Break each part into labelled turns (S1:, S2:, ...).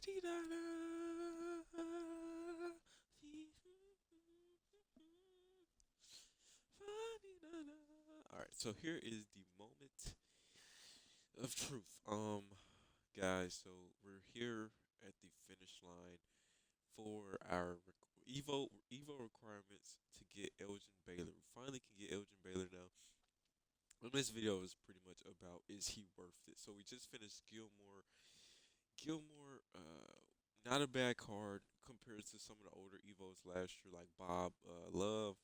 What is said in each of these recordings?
S1: All right, so here is the moment of truth. Guys, so we're here at the finish line for our Evo requirements to get Elgin Baylor. We finally can get Elgin Baylor now. And this video is pretty much about is he worth it? So we just finished Gilmore. Gilmore, not a bad card compared to some of the older Evos last year, like Bob Love.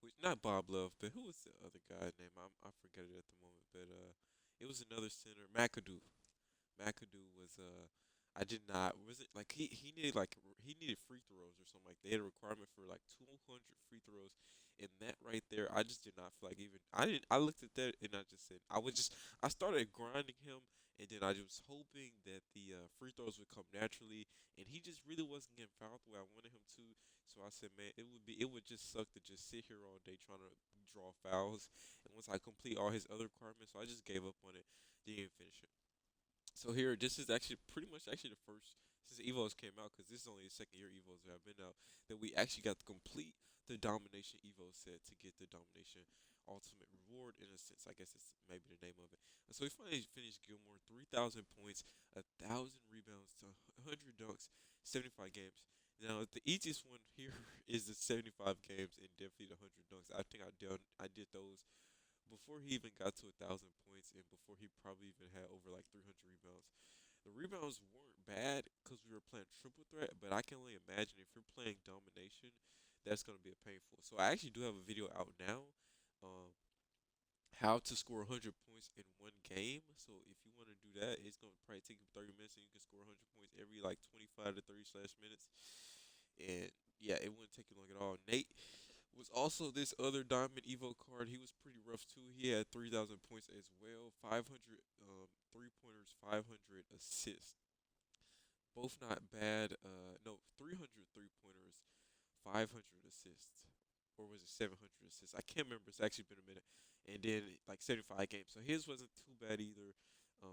S1: Which not Bob Love, but who was the other guy's name? I forget it at the moment, but it was another center, McAdoo. McAdoo was I did not was it like he needed free throws or something like they had a requirement for like 200 free throws, and that right there I just did not feel like even I looked at that and I just said I started grinding him, and then I was hoping that the free throws would come naturally, and he just really wasn't getting fouled the way I wanted him to. So I said, man, it would just suck to just sit here all day trying to draw fouls, and once I complete all his other requirements, so I just gave up on it. Didn't finish it. So here, this is actually pretty much actually the first since Evos came out, because this is only the second year Evos that have been out, that we actually got to complete the Domination Evo set to get the Domination Ultimate Reward in a sense. I guess it's maybe the name of it. And so we finally finished Gilmore, 3,000 points, 1,000 rebounds, to 100 dunks, 75 games. Now the easiest one here is the 75 games and definitely the 100 dunks. I think I did those before he even got to 1,000 points and before he probably even had over like 300 rebounds. The rebounds weren't bad because we were playing triple threat, but I can only imagine if you're playing domination, that's going to be a painful. So I actually do have a video out now, um, how to score 100 points in one game. So if you want to do that, it's going to probably take you 30 minutes, and you can score 100 points every like 25 to 30 slash minutes. And yeah, it wouldn't take you long at all. Nate was also this other Diamond Evo card. He was pretty rough too. He had 3,000 points as well, 500 3 pointers, 500 assists. Both not bad. No, 300 3 pointers, 500 assists, or was it 700 assists? I can't remember. It's actually been a minute. And then like 75 games. So his wasn't too bad either.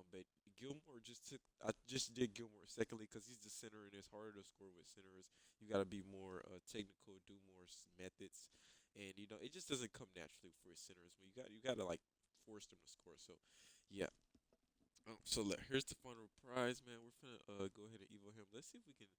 S1: But Gilmore just took. I just did Gilmore secondly because he's the center and it's harder to score with centers. You got to be more technical, do more methods, and it just doesn't come naturally for centers. When you got to like force them to score. So yeah. Here's the final prize, man. We're finna go ahead and evo him. Let's see if we can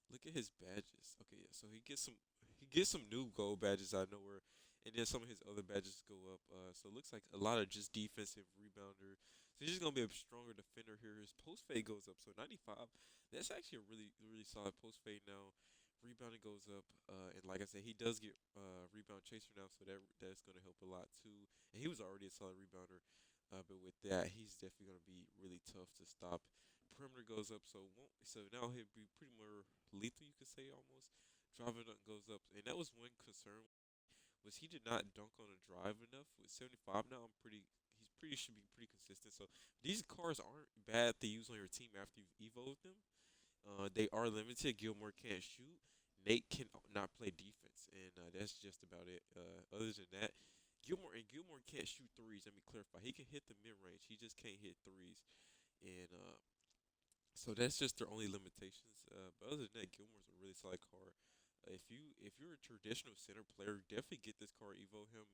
S1: look at his badges. Okay, yeah. So he gets some new gold badges out of nowhere, and then some of his other badges go up. So it looks like a lot of just defensive rebounder. So he's just gonna be a stronger defender here. His post fade goes up. So 95. That's actually a really really solid post fade now. Rebounding goes up, and like I said, he does get rebound chaser now, so that's gonna help a lot too. And he was already a solid rebounder. But with that, he's definitely going to be really tough to stop. Perimeter goes up, so now he'll be pretty more lethal, you could say almost. Driver dunk goes up, and that was one concern was he did not dunk on a drive enough. With 75 now, he's pretty should be pretty consistent. So these cars aren't bad to use on your team after you've evoed them. They are limited. Gilmore can't shoot. Nate can not play defense, and that's just about it. Other than that, Gilmore can't shoot threes. Let me clarify. He can hit the mid range. He just can't hit threes, and so that's just their only limitations. But other than that, Gilmore's a really solid card. If you're a traditional center player, definitely get this card. Evo him.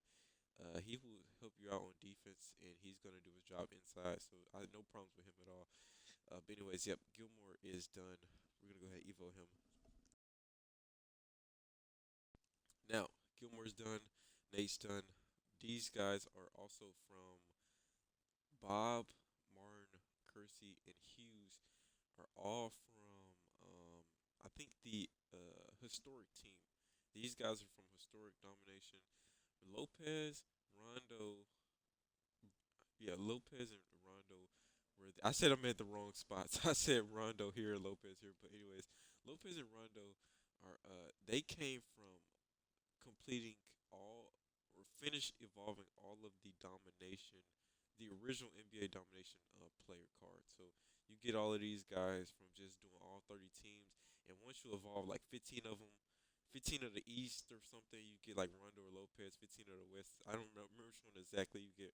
S1: He will help you out on defense, and he's gonna do his job inside. So I have no problems with him at all. But anyways, yep, Gilmore is done. We're gonna go ahead and evo him. Now, Gilmore's done. Nate's done. These guys are also from Bob, Martin, Kersey, and Hughes. Are all from I think the historic team. These guys are from historic domination. Lopez, Rondo, yeah, Lopez and Rondo I said I'm at the wrong spots. I said Rondo here, Lopez here, but anyways, Lopez and Rondo are they came from completing all or finish evolving all of the domination, the original NBA domination player cards. So you get all of these guys from just doing all 30 teams, and once you evolve like 15 of them, 15 of the East or something, you get like Rondo or Lopez. 15 of the West. I don't remember which one exactly. You get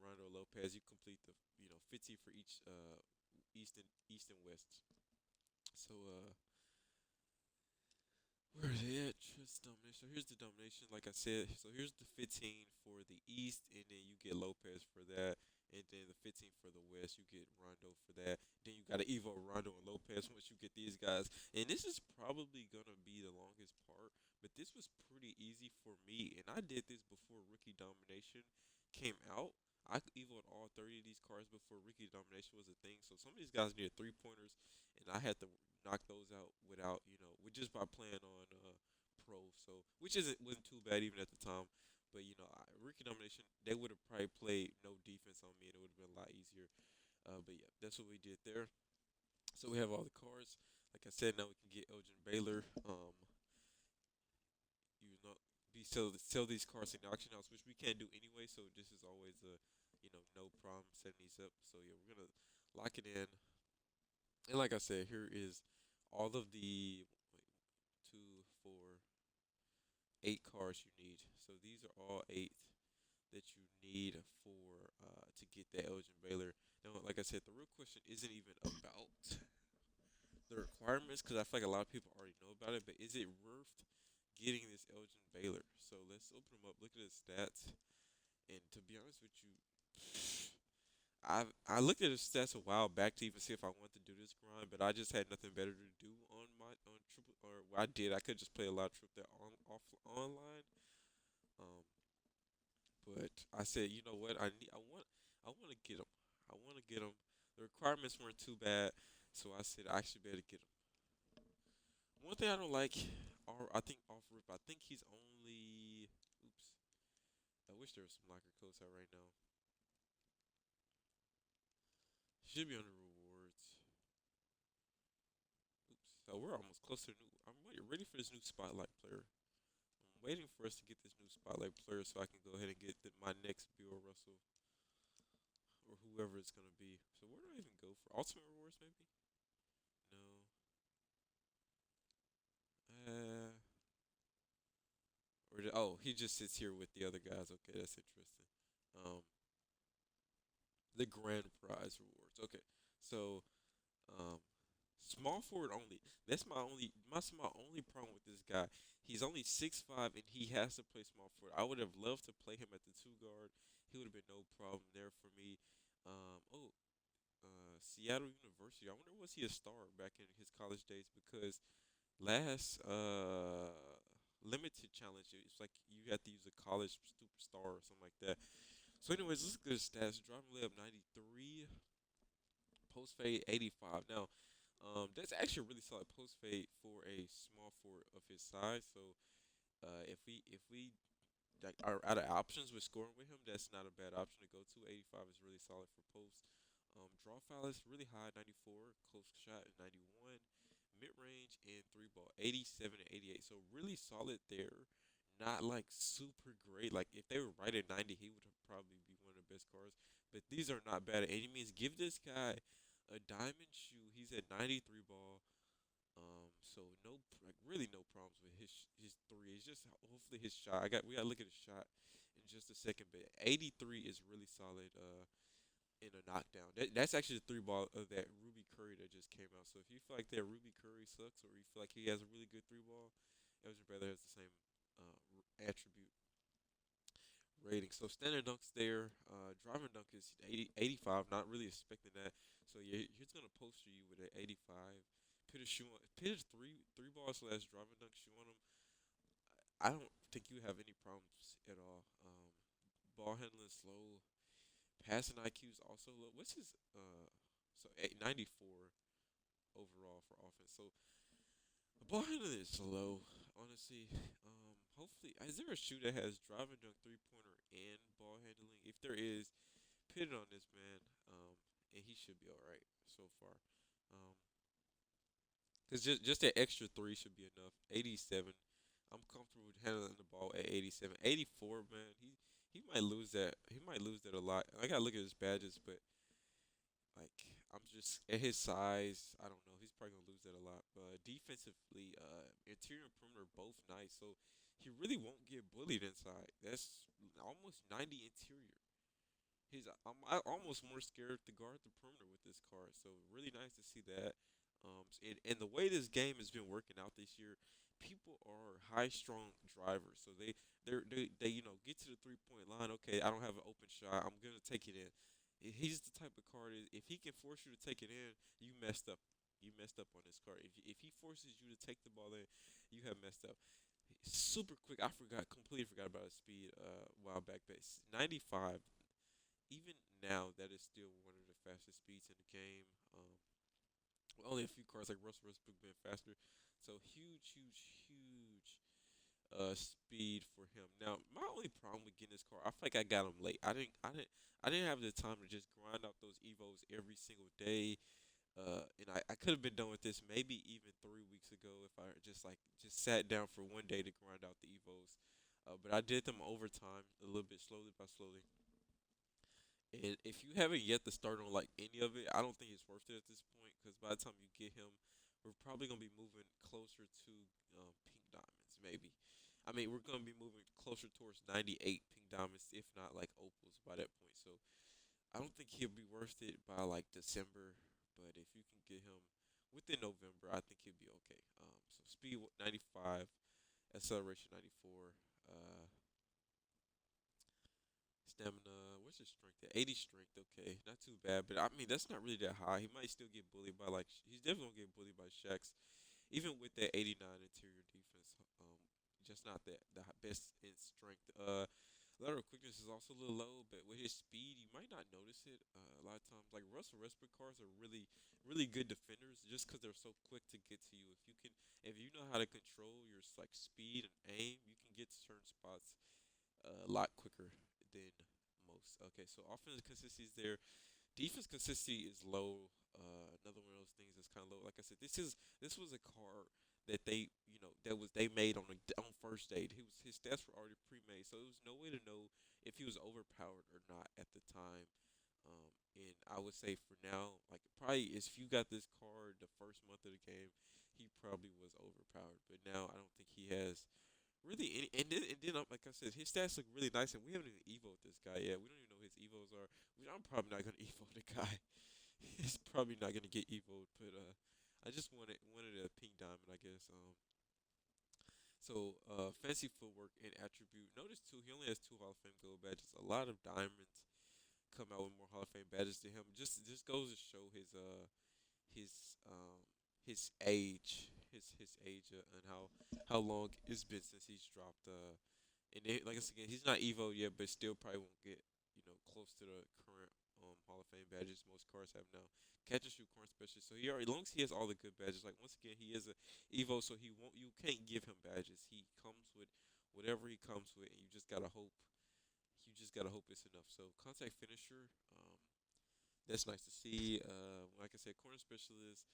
S1: Rondo or Lopez. You complete the 50 for each East and West. So where is it? Just domination. So here's the domination. Like I said, so here's the 15 for the East, and then you get Lopez for that, and then the 15 for the West, you get Rondo for that. Then you got to Evo, Rondo, and Lopez once you get these guys. And this is probably gonna be the longest part, but this was pretty easy for me, and I did this before Rookie Domination came out. I evoed all 30 of these cards before Rookie Domination was a thing. So some of these guys needed 3 pointers, and I had to knock those out without, with just by playing on pro. So which wasn't too bad even at the time. But rookie nomination, they would have probably played no defense on me, and it would have been a lot easier. But yeah, that's what we did there. So we have all the cards. Like I said, now we can get Elgin Baylor. You know, sell these cards in the auction house, which we can't do anyway. So this is always no problem setting these up. So yeah, we're gonna lock it in. And like I said, here is all of the two, four, 8 cards you need. So these are all 8 that you need for to get that Elgin Baylor. Now, like I said, the real question isn't even about the requirements because I feel like a lot of people already know about it. But is it worth getting this Elgin Baylor? So let's open them up, look at his stats, and to be honest with you, I looked at his stats a while back to even see if I wanted to do this grind, but I just had nothing better to do on triple or what I did. I could just play a lot of triple there online. Um, but I said, you know what? I want to get him. I want to get him. The requirements weren't too bad, so I said I should be able to get him. One thing I don't like, or I think off rip, I think he's only. Oops. I wish there was some locker codes out right now. He should be under rewards. Oops. So we're almost close to new. I'm ready for this new spotlight player. I'm waiting for us to get this new spotlight player so I can go ahead and get my next Bill Russell or whoever it's gonna be. So where do I even go for ultimate rewards? Maybe no. Oh, he just sits here with the other guys. Okay, that's interesting. Um, the grand prize rewards. Okay, so um, small forward only. That's my only problem with this guy. He's only 6'5" and he has to play small forward. I would have loved to play him at the 2 guard. He would have been no problem there for me. Seattle University. I wonder was he a star back in his college days because last limited challenge it's like you had to use a college superstar or something like that. So anyways, this is good stats. Driving layup 93, post fade 85. Now, that's actually a really solid post fade for a small forward of his size. So, if we like are out of options with scoring with him, that's not a bad option to go to. 85 is really solid for post. Draw foul is really high, 94. Close shot is 91. Mid range and three ball, 87 and 88. So really solid there. Not like super great. Like if they were right at 90, he would probably be one of the best cards. But these are not bad at any means. Give this guy a diamond shoe. He's at 93 ball. So no, like really no problems with his three. It's just hopefully his shot. We gotta look at his shot in just a second. But 83 is really solid. In a knockdown. That's actually the three ball of that Ruby Curry that just came out. So if you feel like that Ruby Curry sucks, or you feel like he has a really good three ball, Elgin Baylor has the same attribute rating. So standard dunks there. Driving dunk is 80, 85. Not really expecting that. So yeah, he's gonna poster you with an 85. Put a shoe on. Put a three ball slash driving dunk shoe on him. I don't think you have any problems at all. Ball handling slow. Passing IQ is also low. What's his 94 overall for offense. So the ball handling is low, honestly. Hopefully, is there a shoe that has driving dunk 3 pointer and ball handling? If there is, put it on this man. And he should be all right so far. Um, cause just that extra three should be enough. 87. I'm comfortable with handling the ball at 87. 84, man. He might lose that. He might lose that a lot. I gotta look at his badges, but like I'm just at his size. I don't know. He's probably gonna lose that a lot. But defensively, interior and perimeter both nice. So he really won't get bullied inside. That's almost 90 interior. I'm almost more scared to guard the perimeter with this card. So really nice to see that. And the way this game has been working out this year, people are high strung drivers. So they get to the 3 point line. Okay, I don't have an open shot. I'm gonna take it in. He's the type of card if he can force you to take it in, you messed up. You messed up on this card. If he forces you to take the ball in, you have messed up. Super quick. I forgot completely forgot about his speed a while back. But 95. Even now, that is still one of the fastest speeds in the game. Only a few cars like Russell Westbrook been faster. So huge speed for him. Now, my only problem with getting this car, I feel like I got him late. I didn't have the time to just grind out those Evos every single day. And I could have been done with this maybe even 3 weeks ago if I just sat down for one day to grind out the Evos. But I did them over time, a little bit slowly by slowly. And if you haven't yet to start on like any of it, I don't think it's worth it at this point because by the time you get him, we're probably gonna be moving closer to pink diamonds, maybe. I mean, we're gonna be moving closer towards 98 pink diamonds, if not like opals by that point. So I don't think he'll be worth it by like December. But if you can get him within November, I think he'll be okay. So speed 95, acceleration 94. Stamina, what's his strength at? 80 strength, okay. Not too bad, but I mean, that's not really that high. He might still get bullied by, like, he's definitely going to get bullied by Shaq's. Even with that 89 interior defense, just not the best in strength. Lateral quickness is also a little low, but with his speed, you might not notice it. A lot of times, like Russell Westbrook cars are really good defenders just because they're so quick to get to you. If you know how to control your like speed and aim, you can get to certain spots a lot quicker than most. Okay, so offense consistency is there. Defense consistency is low. Another one of those things that's kind of low. Like I said, this was a card that they made on first date. His stats were already pre-made, so there was no way to know if he was overpowered or not at the time. And I would say for now, like probably if you got this card the first month of the game, he probably was overpowered. But now I don't think he has really and then like I said, his stats look really nice, and we haven't even evoed this guy yet. We don't even know what his evos are. I'm probably not gonna evo the guy. He's probably not gonna get evoed, but I just wanted a pink diamond, I guess. So fancy footwork and attribute. Notice too, he only has two Hall of Fame gold badges. A lot of diamonds come out with more Hall of Fame badges to him. Just goes to show his um his age, his age, and how long it's been since he's dropped. And like I said again, he's not Evo yet, but still probably won't get close to the current Hall of Fame badges most cars have now. Catch and shoot corner specialist. So he already, as long as he has all the good badges, like once again he is a Evo, so you can't give him badges. He comes with whatever he comes with, and you just gotta hope. You just gotta hope it's enough. So contact finisher. That's nice to see. Like I said, corner specialist.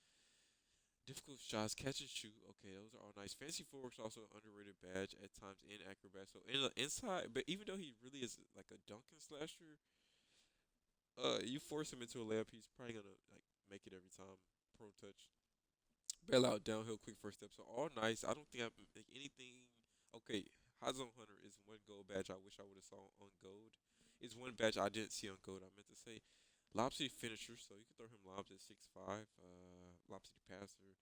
S1: Difficult shots, catch and shoot. Okay, those are all nice. Fancy footwork's also an underrated badge at times in acrobat. So in the inside, but even though he really is like a dunking slasher, you force him into a layup, he's probably gonna like make it every time. Pro touch, bail out, downhill, quick first step. So all nice. I don't think I've like anything. Okay, Hot Zone Hunter is one gold badge I wish I would have saw on gold. It's one badge I didn't see on gold. I meant to say Lob City finisher, so you can throw him lobs at 6'5". Lob City passer,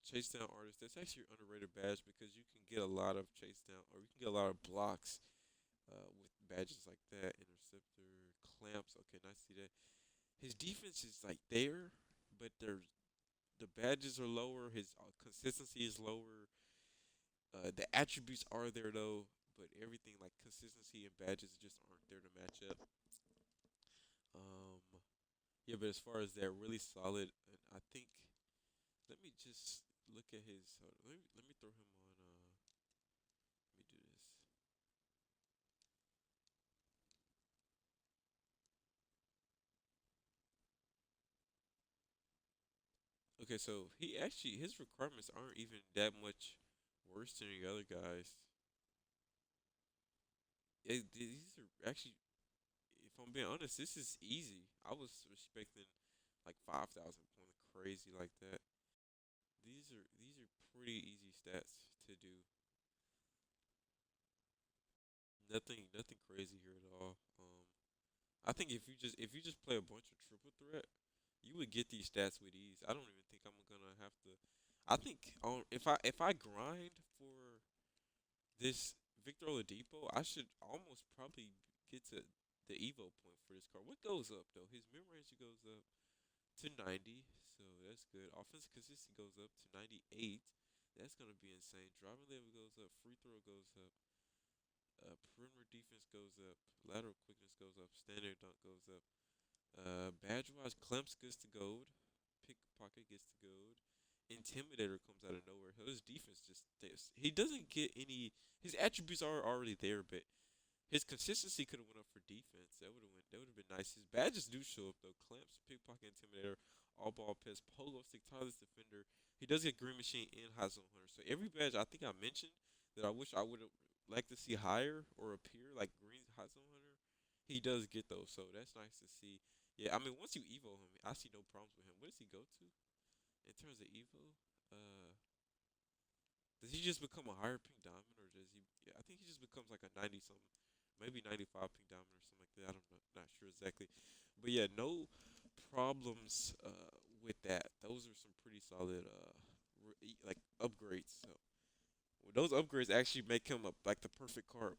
S1: chase down artist. That's actually an underrated badge because you can get a lot of chase down, or you can get a lot of blocks with badges like that. Interceptor, clamps. Okay, nice to see that. His defense is like there, but the badges are lower. His consistency is lower. The attributes are there though, but everything like consistency and badges just aren't there to match up. Um, yeah, but as far as they're really solid, and I think let me just look at his. Let me throw him on. Let me do this. Okay, so he actually his requirements aren't even that much worse than the other guys. These are actually, if I'm being honest, this is easy. I was expecting like 5,000 point crazy like that. These are pretty easy stats to do. Nothing crazy here at all. I think if you just play a bunch of triple threat, You would get these stats with ease. I don't even think I'm gonna have to. I think if I grind for this Victor Oladipo, I should almost probably get to the Evo point for this card. What goes up though? His mid range goes up to 90, so that's good. Offensive consistency goes up to 98. That's gonna be insane. Driving level goes up. Free throw goes up. Perimeter defense goes up. Lateral quickness goes up. Standard dunk goes up. Badge wise, Clemps gets to gold. Pickpocket gets to gold. Intimidator comes out of nowhere. His defense just he doesn't get any. His attributes are already there, but his consistency could have went up for defense. That would have went. That would have been nice. His badges do show up though. Clamps, pickpocket, intimidator, all ball pass, polo stick, tireless defender. He does get green machine and hot zone hunter. So every badge I think I mentioned that I wish I would have liked to see higher or appear like green hot zone hunter. He does get those, so that's nice to see. Yeah, I mean once you evo him, I see no problems with him. What does he go to in terms of evo? Does he just become a higher pink diamond, or does he? Yeah, I think he just becomes like a 90 something, maybe 95 pink diamond or something like that. I'm not sure exactly, but yeah, no problems with that. Those are some pretty solid like upgrades. So well, those upgrades actually make him like the perfect card.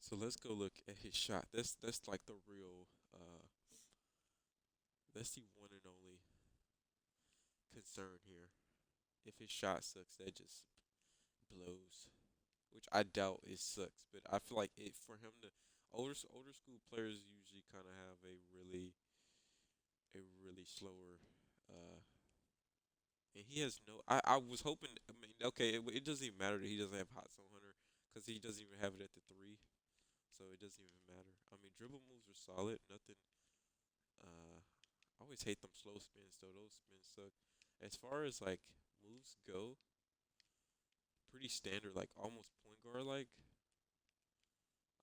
S1: So let's go look at his shot. That's like the real. That's the one and only concern here. If his shot sucks, that just blows. Which I doubt it sucks, but I feel like it for him to older school players usually kind of have a really slower uh and he has no I was hoping I mean okay it doesn't even matter that he doesn't have hot zone hunter because he doesn't even have it at the three, so it doesn't even matter. I mean dribble moves are solid, nothing. I always hate them slow spins though, those spins suck. As far as like moves go, pretty standard, like almost point guard like.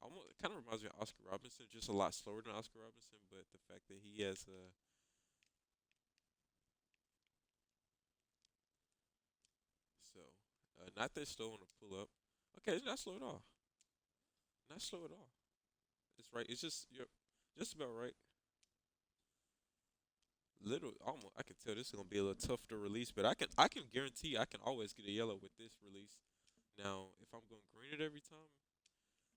S1: Almost, it kind of reminds me of Oscar Robinson, just a lot slower than Oscar Robinson. But the fact that he has so not that slow on the pull up. Okay, it's not slow at all. Not slow at all. It's right. It's just you're just about right. Little almost. I can tell this is gonna be a little tough to release, but I can guarantee I can always get a yellow with this release. Now, if I'm going green it every time,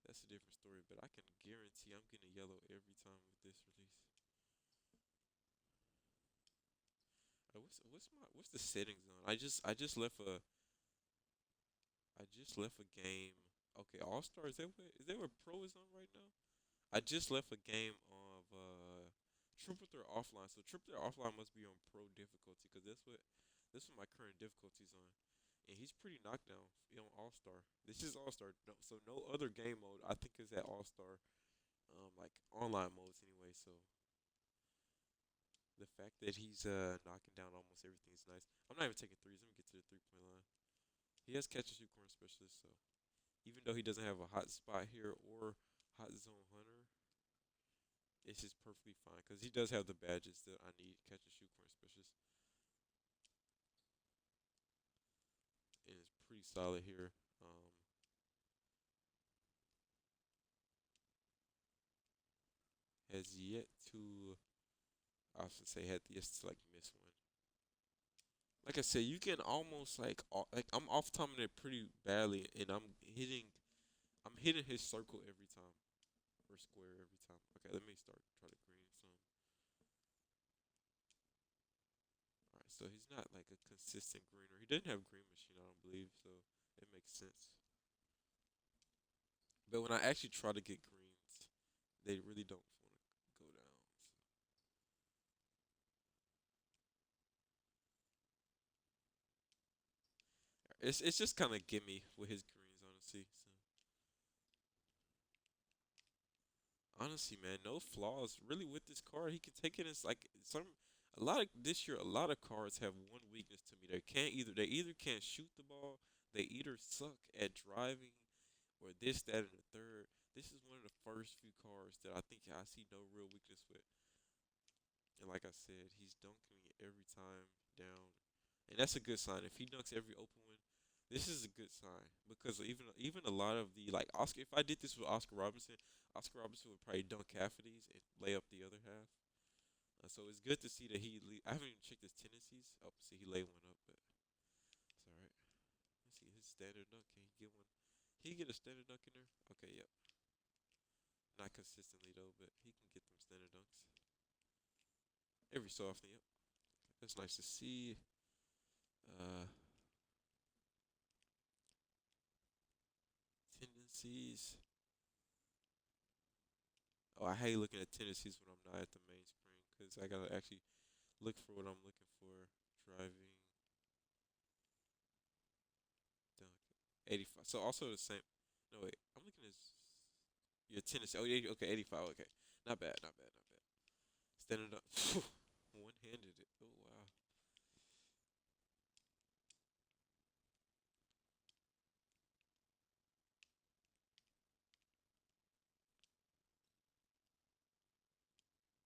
S1: that's a different story. But I can guarantee I'm getting a yellow every time with this release. What's the settings on? I just left a game. Okay, All Star is that what Pro is on right now? I just left a game of Triple Threat offline. So Triple Threat offline must be on Pro difficulty because that's what my current difficulty's on. And he's pretty knocked down on All Star. This is All Star, no, so no other game mode I think is at All Star, like online modes anyway. So the fact that he's knocking down almost everything is nice. I'm not even taking threes. Let me get to the 3 point line. He has catch and shoot corner specialist, so even though he doesn't have a hot spot here or hot zone hunter, it's just perfectly fine because he does have the badges that I need. Catch and shoot corner specialist, and it's pretty solid here. Has yet to, I should say, had yet to like miss one. Like I said, you can almost like I'm off timing it pretty badly, and I'm hitting his circle every time or square every time. Okay, let me try to green some. All right, so he's not like a consistent greener. He didn't have green machine, I don't believe, so it makes sense. But when I actually try to get greens, they really don't want to go down. So it's just kind of gimme with his greens, honestly. So honestly, man, no flaws really with this card. He can take it as like some a lot of this year. A lot of cards have one weakness to me. They either can't shoot the ball, they either suck at driving, or this, that, and the third. This is one of the first few cards that I think I see no real weakness with. And like I said, he's dunking every time down, and that's a good sign. If he dunks every open one, This is a good sign because even a lot of the like Oscar. If I did this with Oscar Robertson would probably dunk half of these and lay up the other half. So it's good to see that I haven't even checked his tendencies. Oh, see, he lay one up, but it's all right. Let's see his standard dunk. Can he get one? He get a standard dunk in there? Okay, yep. Not consistently though, but he can get them standard dunks every so often. Yep, that's nice to see. Uh, tendencies. Oh, I hate looking at tendencies when I'm not at the main screen because I gotta actually look for what I'm looking for. Driving dunk 85. So also the same. No wait, I'm looking at your tendency. Oh yeah, okay, 85. Okay, not bad, not bad, not bad. Standing up, one-handed it. Oh wow.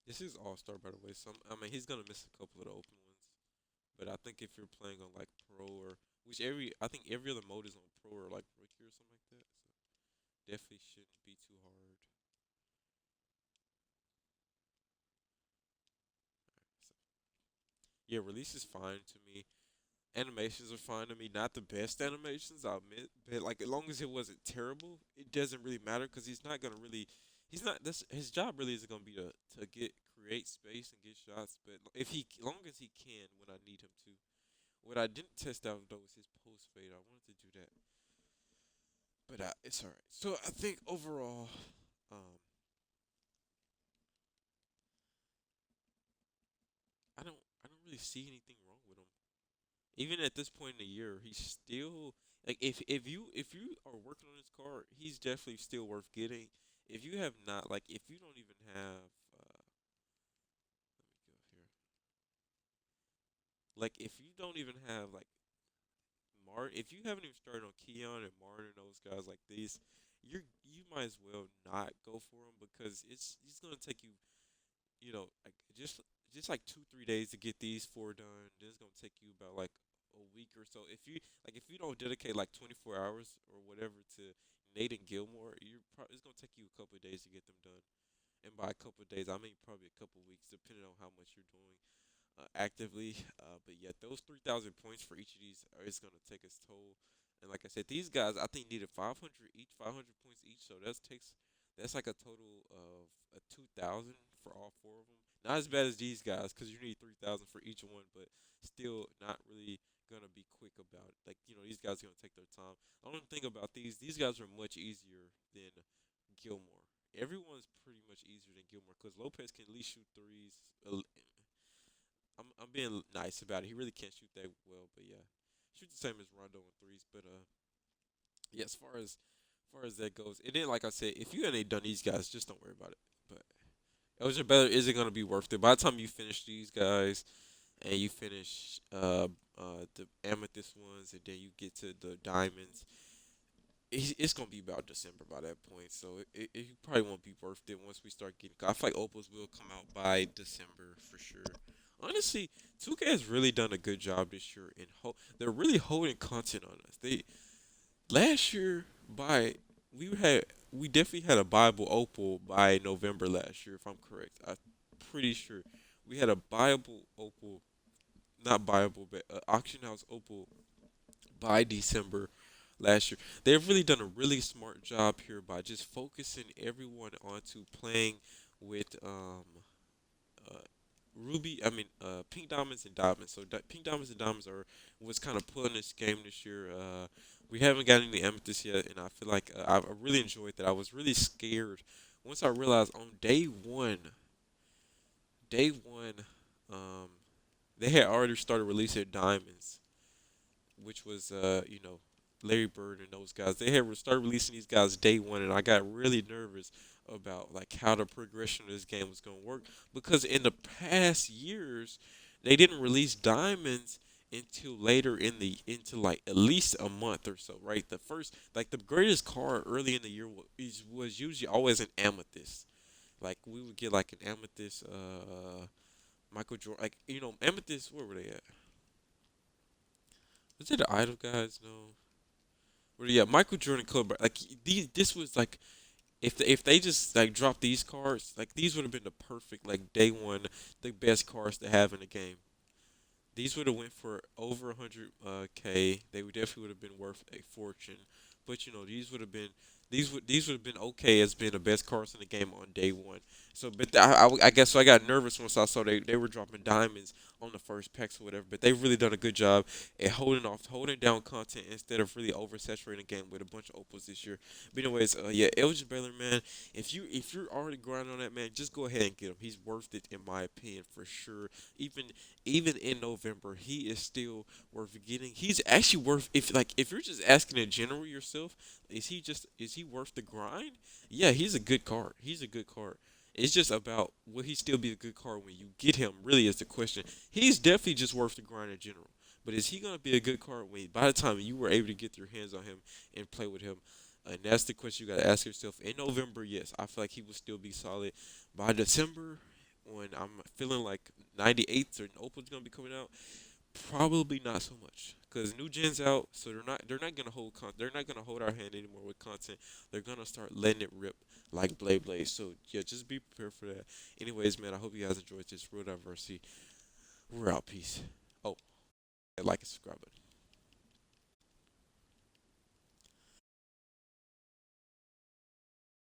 S1: This is All Star by the way. I mean he's gonna miss a couple of the open ones, but I think if you're playing on like pro or I think every other mode is on pro or like rookie or something like that. So definitely shouldn't be too hard. So yeah, release is fine to me. Animations are fine to me. Not the best animations, I'll admit, but like as long as it wasn't terrible, it doesn't really matter because he's not gonna really. He's not. This his job really isn't gonna be to get create space and get shots. But if he, as long as he can, when I need him to. What I didn't test out though was his post fade. I wanted to do that, but it's all right. So I think overall, um, I don't really see anything wrong with him. Even at this point in the year, he's still like if you are working on his car, he's definitely still worth getting. If you have not like if you don't even have let me go here. Like if you don't even have like if you haven't even started on Keon and Martin and those guys like these, you might as well not go for him because it's gonna take you like just like 2 3 days to get these four done. Then it's gonna take you about like a week or so. If you don't dedicate like 24 hours or whatever to Nathan Gilmore, it's gonna take you a couple of days to get them done. And by a couple of days, I mean probably a couple of weeks, depending on how much you're doing actively. But yeah, those 3,000 points for each of these is gonna take its toll. And like I said, these guys I think needed 500 each, 500 points each. So that's like a total of a 2,000 for all four of them. Not as bad as these guys because you need 3,000 for each one, but still not really gonna be quick about it. Like these guys are gonna take their time. I don't think about these guys are much easier than Gilmore. Everyone's pretty much easier than Gilmore because Lopez can at least shoot threes. I'm being nice about it. He really can't shoot that well, but yeah, shoot the same as Rondo on threes. But yeah, as far as that goes, and then like I said, if you ain't done these guys, just don't worry about it. But Elgin Baylor isn't gonna be worth it. By the time you finish these guys and you finish the amethyst ones, and then you get to the diamonds, it's gonna be about December by that point. So it probably won't be worth it once we start getting. I feel like opals will come out by December for sure. Honestly, 2K has really done a good job this year in they're really holding content on us. They last year by we definitely had a Bible opal by November last year if I'm correct. I'm pretty sure we had a Bible opal, not Bible, but auction house opal by December last year. They've really done a really smart job here by just focusing everyone onto playing with uh, ruby. I mean, pink diamonds and diamonds. So pink diamonds and diamonds are what's kind of pulling this game this year. We haven't gotten any amethyst yet, and I feel like I really enjoyed that. I was really scared once I realized on day one, um, they had already started releasing diamonds, which was Larry Bird and those guys. They had started releasing these guys day one, and I got really nervous about like how the progression of this game was going to work because in the past years they didn't release diamonds until later into like at least a month or so, right? The first like the greatest card early in the year was usually always an amethyst. Like we would get like an amethyst, Michael Jordan, like amethyst. Where were they at? Was it the Idol guys? No. Well, yeah, Michael Jordan Kobe, like this was like if they just like dropped these cards, like these would have been the perfect like day one, the best cards to have in the game. These would have went for over 100 k. They would definitely would have been worth a fortune. But you know, these would have been okay as being the best cards in the game on day one. So, but I guess so. I got nervous once I saw they were dropping diamonds on the first packs or whatever. But they've really done a good job at holding down content instead of really oversaturating the game with a bunch of opals this year. But anyways, yeah, Elgin Baylor, man, if you're already grinding on that man, just go ahead and get him. He's worth it in my opinion for sure. Even even in November, he is still worth getting. He's actually worth if you're just asking in general yourself, is he worth the grind? Yeah, he's a good card. He's a good card. It's just about will he still be a good card when you get him? Really is the question. He's definitely just worth the grind in general. But is he gonna be a good card when by the time you were able to get your hands on him and play with him? And that's the question you gotta ask yourself. In November, yes, I feel like he will still be solid. By December, when I'm feeling like 98s or Opal's gonna be coming out, probably not so much because new gen's out, so they're not gonna they're not gonna hold our hand anymore with content. They're gonna start letting it rip like Blade Blade. So yeah, just be prepared for that. Anyways, man, I hope you guys enjoyed this real diversity. We're out. Peace. Oh, and like and subscribe button.